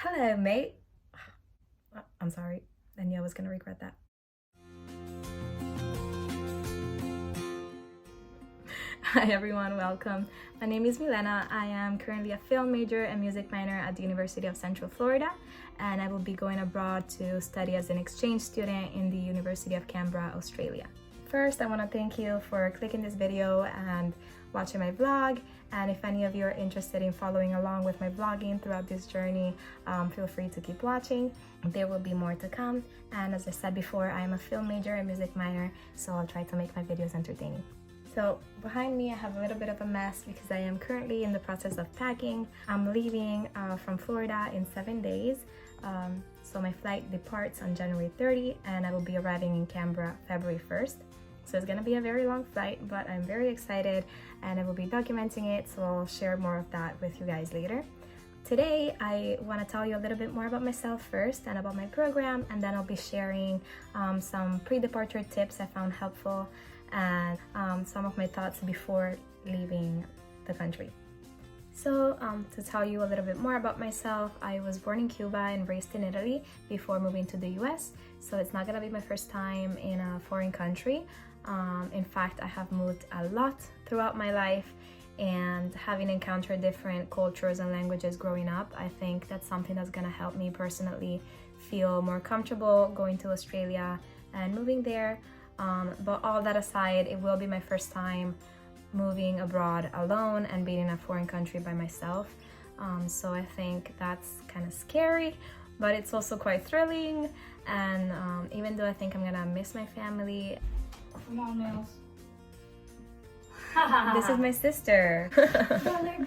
Hello, mate. I'm sorry. I knew I was going to regret that. Hi everyone, welcome. My name is Milena. I am currently a film major and music minor at the University of Central Florida, and I will be going abroad to study as an exchange student in the University of Canberra, Australia. First, I want to thank you for clicking this video and watching my vlog, and if any of you are interested in following along with my vlogging throughout this journey, feel free to keep watching. There will be more to come, and as I said before, I am a film major and music minor, so I'll try to make my videos entertaining. So behind me I have a little bit of a mess because I am currently in the process of packing. I'm leaving from Florida in 7 days. So my flight departs on January 30 and I will be arriving in Canberra February 1st. So it's gonna be a very long flight, but I'm very excited and I will be documenting it, so I'll share more of that with you guys later. Today, I want to tell you a little bit more about myself first and about my program, and then I'll be sharing some pre-departure tips I found helpful and some of my thoughts before leaving the country. So to tell you a little bit more about myself, I was born in Cuba and raised in Italy before moving to the US, so it's not gonna be my first time in a foreign country. In fact, I have moved a lot throughout my life, and having encountered different cultures and languages growing up, I think that's something that's gonna help me personally feel more comfortable going to Australia and moving there. But all that aside, it will be my first time moving abroad alone and being in a foreign country by myself. So I think that's kind of scary, but it's also quite thrilling. And even though I think I'm gonna miss my family. Come on, Mills. This is my sister. Dollar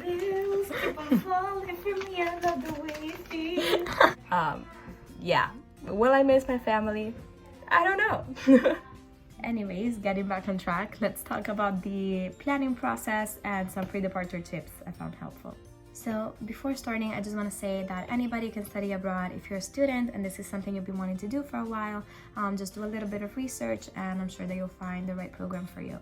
bills keep on falling for me. I love the way it feels. Yeah. Will I miss my family? I don't know. Anyways, getting back on track, let's talk about the planning process and some pre-departure tips I found helpful. So before starting, I just want to say that anybody can study abroad if you're a student and this is something you've been wanting to do for a while. Just do a little bit of research and I'm sure that you'll find the right program for you.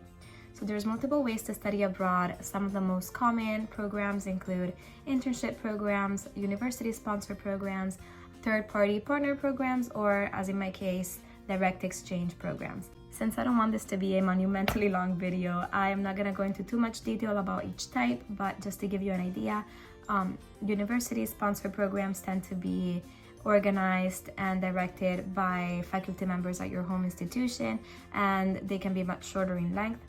So there's multiple ways to study abroad. Some of the most common programs include internship programs, university-sponsored programs, third-party partner programs, or as in my case, direct exchange programs. Since I don't want this to be a monumentally long video, I am not going to go into too much detail about each type, but just to give you an idea, university-sponsored programs tend to be organized and directed by faculty members at your home institution, and they can be much shorter in length.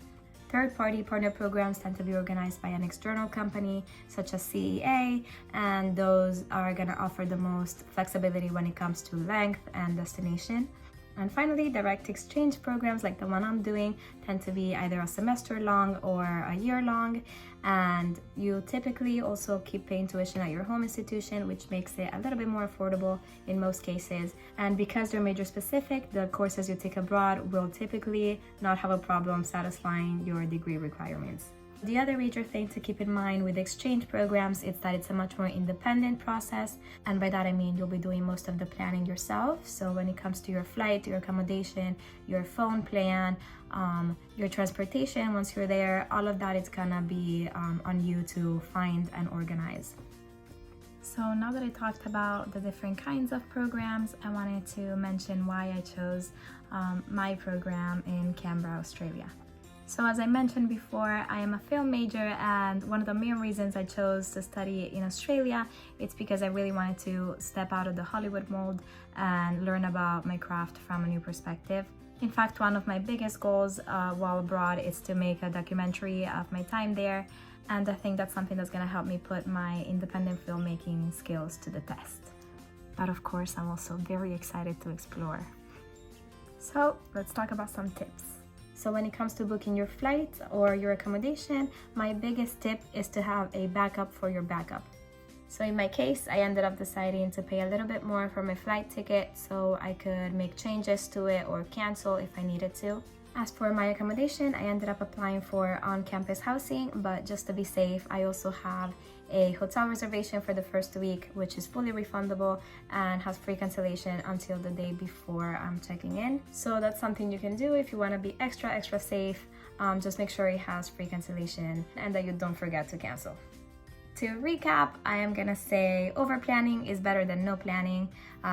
Third-party partner programs tend to be organized by an external company such as CEA, and those are going to offer the most flexibility when it comes to length and destination. And finally, direct exchange programs like the one I'm doing tend to be either a semester long or a year long, and you typically also keep paying tuition at your home institution, which makes it a little bit more affordable in most cases. And because they're major specific, the courses you take abroad will typically not have a problem satisfying your degree requirements. The other major thing to keep in mind with exchange programs is that it's a much more independent process, and by that I mean you'll be doing most of the planning yourself. So when it comes to your flight, your accommodation, your phone plan, your transportation once you're there, all of that is gonna be on you to find and organize. So now that I talked about the different kinds of programs, I wanted to mention why I chose my program in Canberra, Australia. So as I mentioned before, I am a film major, and one of the main reasons I chose to study in Australia, it's because I really wanted to step out of the Hollywood mold and learn about my craft from a new perspective. In fact, one of my biggest goals while abroad is to make a documentary of my time there, and I think that's something that's gonna help me put my independent filmmaking skills to the test. But of course, I'm also very excited to explore. So let's talk about some tips. So when it comes to booking your flight or your accommodation, my biggest tip is to have a backup for your backup. So in my case, I ended up deciding to pay a little bit more for my flight ticket so I could make changes to it or cancel if I needed to. As for my accommodation, I ended up applying for on-campus housing, but just to be safe, I also have a hotel reservation for the first week, which is fully refundable and has free cancellation until the day before I'm checking in. So that's something you can do if you want to be extra safe. Just make sure it has free cancellation and that you don't forget to cancel. To recap, I am gonna say over planning is better than no planning.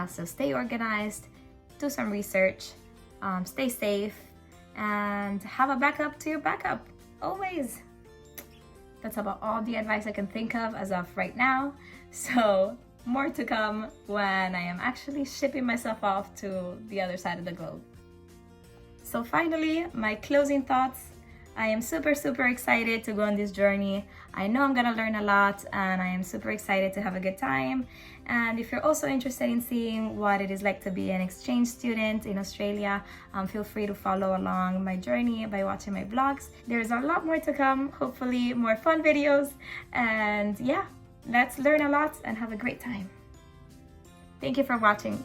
So stay organized, do some research, stay safe, and have a backup to your backup, always. That's about all the advice I can think of as of right now. So more to come when I am actually shipping myself off to the other side of the globe. So finally, my closing thoughts. I am super excited to go on this journey. I know I'm gonna learn a lot and I am super excited to have a good time. And if you're also interested in seeing what it is like to be an exchange student in Australia, feel free to follow along my journey by watching my vlogs. There's a lot more to come, hopefully more fun videos. And yeah, let's learn a lot and have a great time. Thank you for watching.